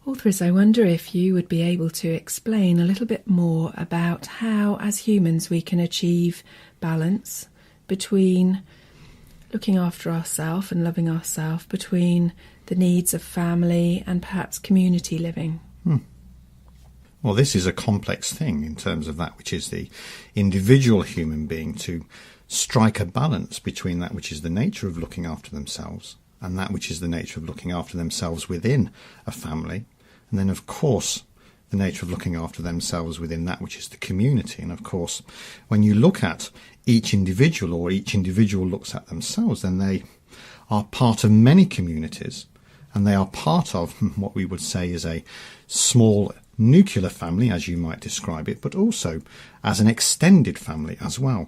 Altheris, I wonder if you would be able to explain a little bit more about how, as humans, we can achieve balance between looking after ourselves and loving ourselves, between the needs of family and perhaps community living. Well, this is a complex thing in terms of that which is the individual human being, to strike a balance between that which is the nature of looking after themselves and that which is the nature of looking after themselves within a family. And then, of course, the nature of looking after themselves within that which is the community. And, of course, when you look at each individual, or each individual looks at themselves, then they are part of many communities, and they are part of what we would say is a small nuclear family, as you might describe it, but also as an extended family as well.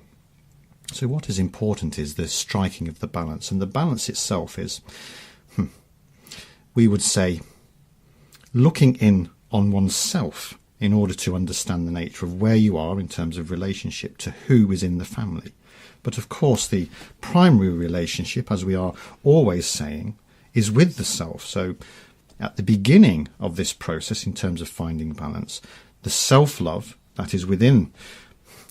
So what is important is the striking of the balance. And the balance itself is, we would say, looking in on oneself in order to understand the nature of where you are in terms of relationship to who is in the family. But of course the primary relationship, as we are always saying, is with the self. So at the beginning of this process, in terms of finding balance, the self-love that is within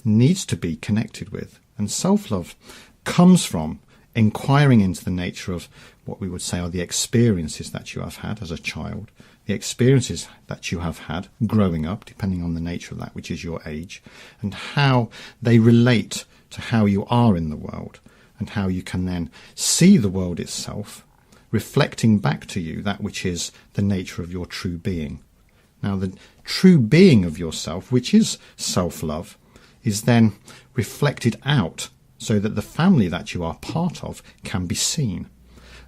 needs to be connected with. And self-love comes from inquiring into the nature of what we would say are the experiences that you have had as a child, the experiences that you have had growing up, depending on the nature of that which is your age, and how they relate to how you are in the world, and how you can then see the world itself reflecting back to you that which is the nature of your true being. Now, the true being of yourself, which is self-love, is then reflected out so that the family that you are part of can be seen.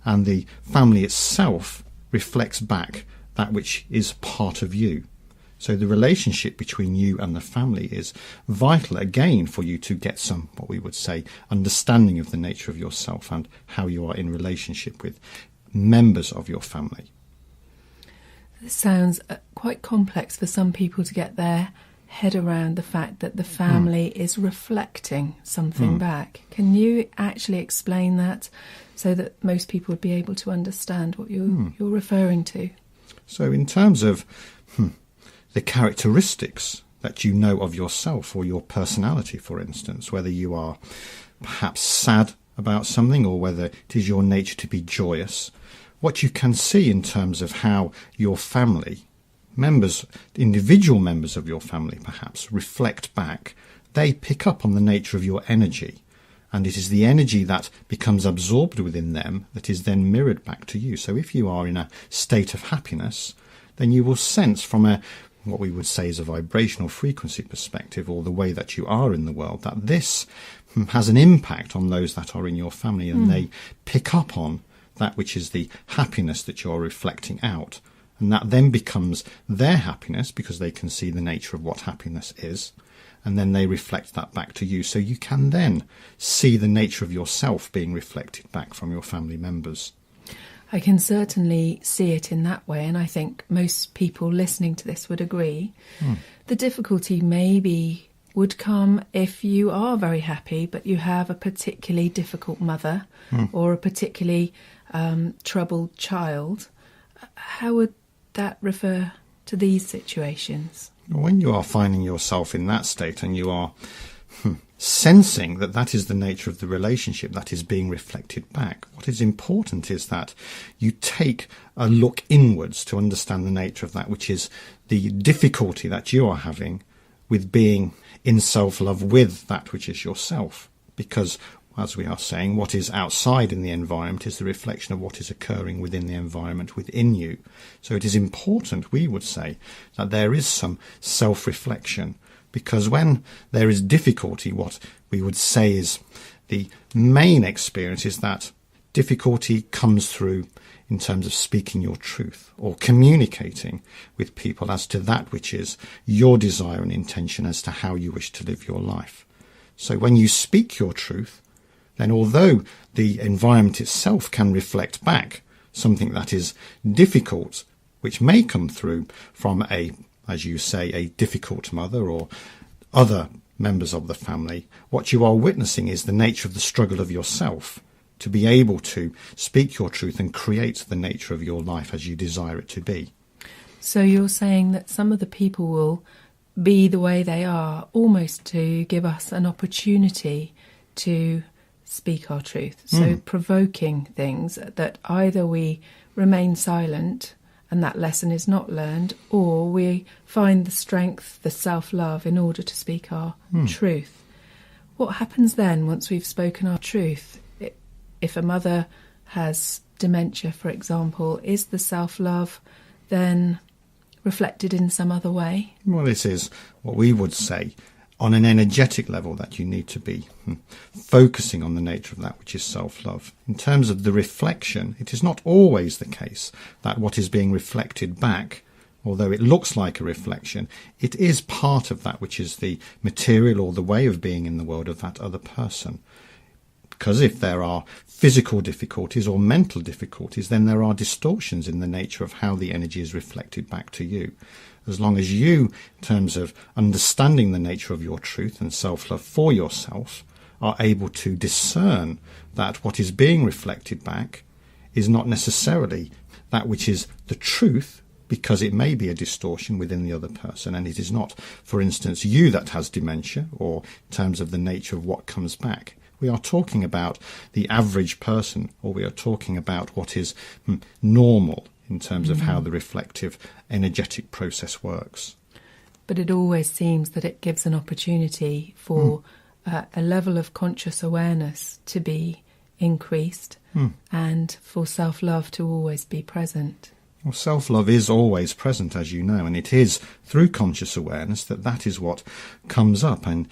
And the family itself reflects back that which is part of you. So the relationship between you and the family is vital, again, for you to get some, what we would say, understanding of the nature of yourself and how you are in relationship with members of your family. This sounds quite complex for some people to get their head around, the fact that the family is reflecting something back. Can you actually explain that so that most people would be able to understand what you're referring to? So in terms of the characteristics that you know of yourself or your personality, for instance, whether you are perhaps sad about something or whether it is your nature to be joyous, what you can see in terms of how your family members, individual members of your family perhaps, reflect back, they pick up on the nature of your energy. And it is the energy that becomes absorbed within them that is then mirrored back to you. So if you are in a state of happiness, then you will sense from what we would say is a vibrational frequency perspective, or the way that you are in the world, that this has an impact on those that are in your family, and they pick up on that which is the happiness that you're reflecting out. And that then becomes their happiness, because they can see the nature of what happiness is. And then they reflect that back to you. So you can then see the nature of yourself being reflected back from your family members. I can certainly see it in that way, and I think most people listening to this would agree. The difficulty maybe would come if you are very happy, but you have a particularly difficult mother or a particularly troubled child. How would that refer to these situations? When you are finding yourself in that state and you are sensing that that is the nature of the relationship that is being reflected back, what is important is that you take a look inwards to understand the nature of that which is the difficulty that you are having with being in self-love with that which is yourself. Because, as we are saying, what is outside in the environment is the reflection of what is occurring within the environment within you. So it is important, we would say, that there is some self-reflection, because when there is difficulty, what we would say is the main experience is that difficulty comes through in terms of speaking your truth or communicating with people as to that which is your desire and intention as to how you wish to live your life. So when you speak your truth, then although the environment itself can reflect back something that is difficult, which may come through from as you say, a difficult mother or other members of the family, what you are witnessing is the nature of the struggle of yourself to be able to speak your truth and create the nature of your life as you desire it to be. So you're saying that some of the people will be the way they are almost to give us an opportunity to speak our truth. So provoking things that either we remain silent and that lesson is not learned, or we find the strength, the self-love in order to speak our truth. What happens then once we've spoken our truth? If a mother has dementia, for example, is the self-love then reflected in some other way? Well, this is what we would say on an energetic level, that you need to be focusing on the nature of that which is self-love. In terms of the reflection, it is not always the case that what is being reflected back, although it looks like a reflection, it is part of that which is the material or the way of being in the world of that other person. Because if there are physical difficulties or mental difficulties, then there are distortions in the nature of how the energy is reflected back to you. As long as you, in terms of understanding the nature of your truth and self-love for yourself, are able to discern that what is being reflected back is not necessarily that which is the truth, because it may be a distortion within the other person, and it is not, for instance, you that has dementia, or in terms of the nature of what comes back. We are talking about the average person, or we are talking about what is normal in terms of how the reflective energetic process works. But it always seems that it gives an opportunity for a level of conscious awareness to be increased and for self-love to always be present. Well, self-love is always present, as you know, and it is through conscious awareness that is what comes up and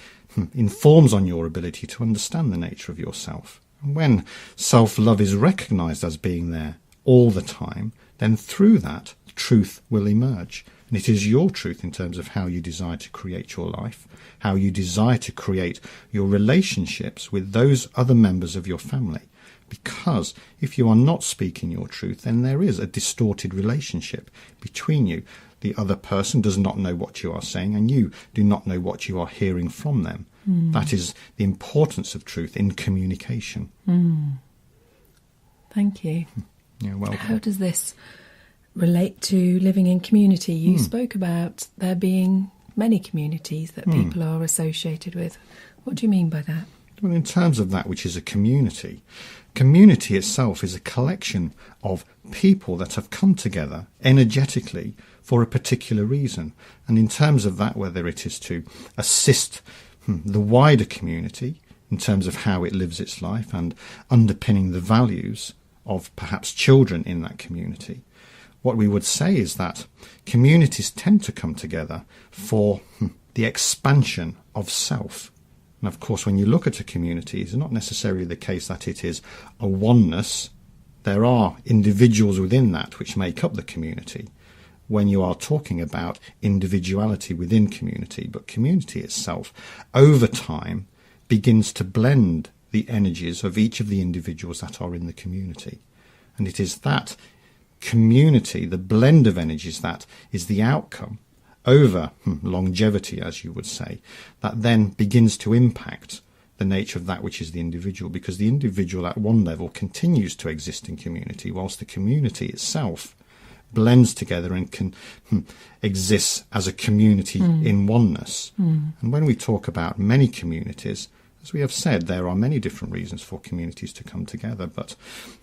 informs on your ability to understand the nature of yourself. And when self-love is recognised as being there all the time, then through that, truth will emerge. And it is your truth in terms of how you desire to create your life, how you desire to create your relationships with those other members of your family. Because if you are not speaking your truth, then there is a distorted relationship between you. The other person does not know what you are saying, and you do not know what you are hearing from them. That is the importance of truth in communication. Thank you. You're welcome. How does this relate to living in community? You spoke about there being many communities that people are associated with. What do you mean by that? Well, in terms of that which is a community, community itself is a collection of people that have come together energetically for a particular reason. And in terms of that, whether it is to assist the wider community in terms of how it lives its life and underpinning the values of perhaps children in that community, what we would say is that communities tend to come together for the expansion of self. And of course, when you look at a community, it's not necessarily the case that it is a oneness. There are individuals within that which make up the community when you are talking about individuality within community. But community itself, over time, begins to blend the energies of each of the individuals that are in the community. And it is that community, the blend of energies, that is the outcome over longevity, as you would say, that then begins to impact the nature of that which is the individual, because the individual at one level continues to exist in community, whilst the community itself blends together and exists as a community in oneness. And when we talk about many communities, as we have said, there are many different reasons for communities to come together. But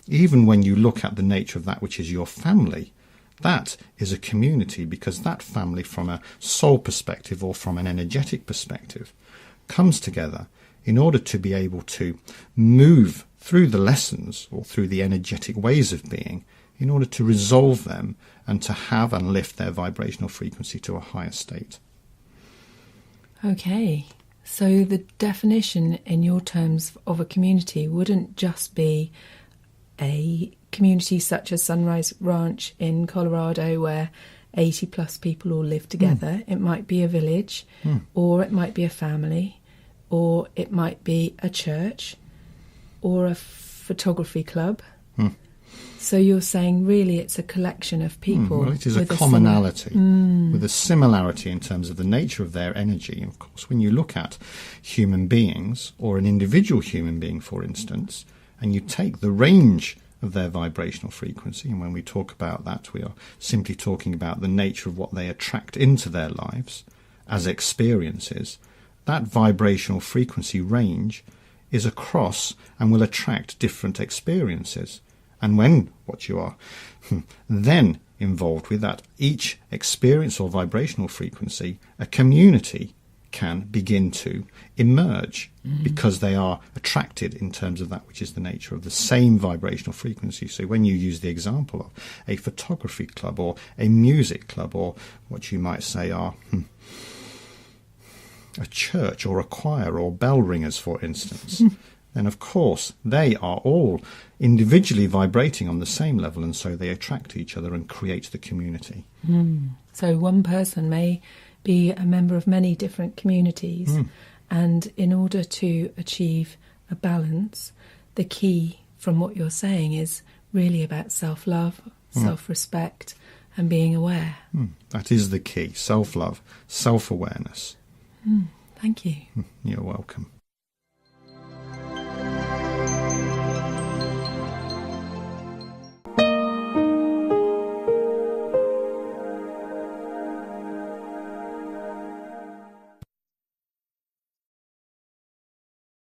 even when you look at the nature of that which is your family, that is a community, because that family, from a soul perspective or from an energetic perspective, comes together in order to be able to move through the lessons or through the energetic ways of being, in order to resolve them and to have and lift their vibrational frequency to a higher state. Okay, so the definition in your terms of a community wouldn't just be a community such as Sunrise Ranch in Colorado where 80 plus people all live together. It might be a village, or it might be a family, or it might be a church, or a photography club. So you're saying really it's a collection of people. Well, it is a commonality with a similarity in terms of the nature of their energy. And of course, when you look at human beings, or an individual human being, for instance, and you take the range of their vibrational frequency. And when we talk about that, we are simply talking about the nature of what they attract into their lives as experiences. That vibrational frequency range is across and will attract different experiences. And when what you are then involved with that, each experience or vibrational frequency, a community can begin to emerge because they are attracted in terms of that which is the nature of the same vibrational frequency. So when you use the example of a photography club or a music club, or what you might say are a church or a choir or bell ringers, for instance, then of course they are all individually vibrating on the same level, and so they attract each other and create the community. So one person may be a member of many different communities, and in order to achieve a balance, the key from what you're saying is really about self-love, self-respect, and being aware. That is the key: self-love, self-awareness. Thank you. You're welcome.